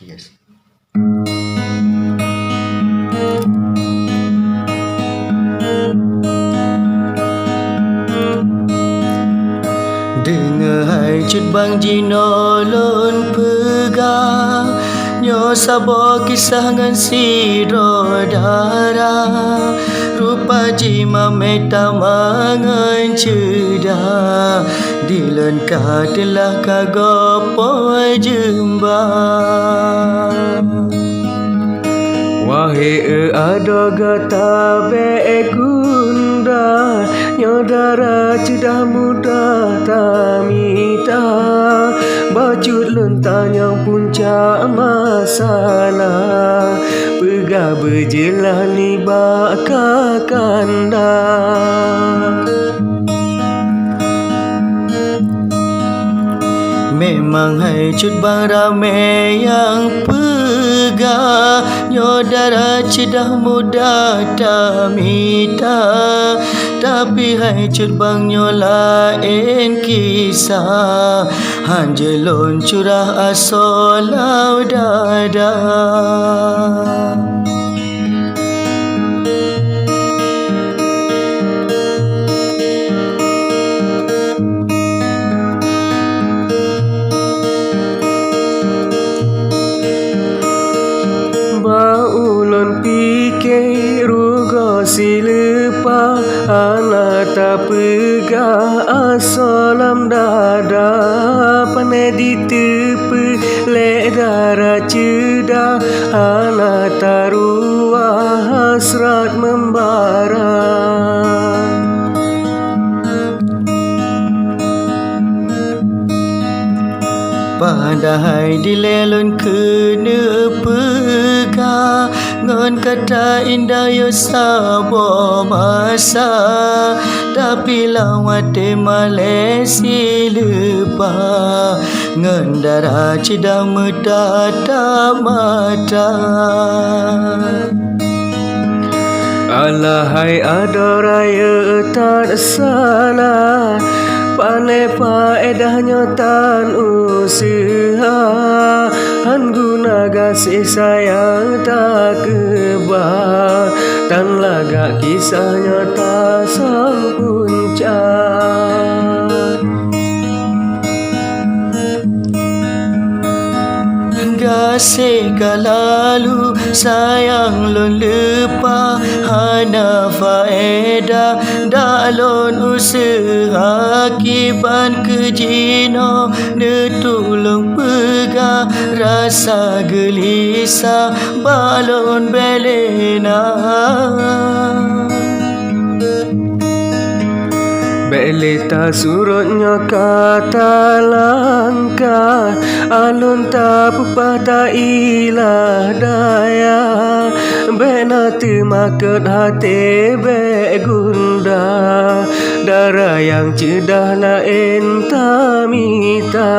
Yes. Dengar hai cut bang jino lon pegang nyo sabo kisah ngan si rodara rupa jima meta mangan ceda dilen ka telah kagopo jembang. Wahai ada gata be gunda nyodara sudah muda tamita bacut lentan yang puncak masalah pegah berjelah ni bakal kanda. Memang hai cut bang ramai yang pegah nyodara cedah muda tamita tapi hai cut bang nyolain kisah hanjelon curah asolau dada. Baulon pikir rugo silepa anak tak pegah asalam dada pane ditepe lek darah cedah anak taruah hasrat membara. Padahal dilelon kena pegah ngon kata indah yo sabo masa tapi lawate Malaysia lepa ngon darah cedah metata mata. Alahai ada raya tak salah pane faedahnya tan usaha han guna kasih sayang tak kebah tan laga kisahnya tak sang puncak. Kasih kalalu sayang lon lepa hana faedah dalon usaha kiban kejino netulung pegah rasa gelisah balon belena. Beleta surutnya kata langkah alun tak pupah tak ilah daya bena temaket hati begunda darah yang cedah lain tamita.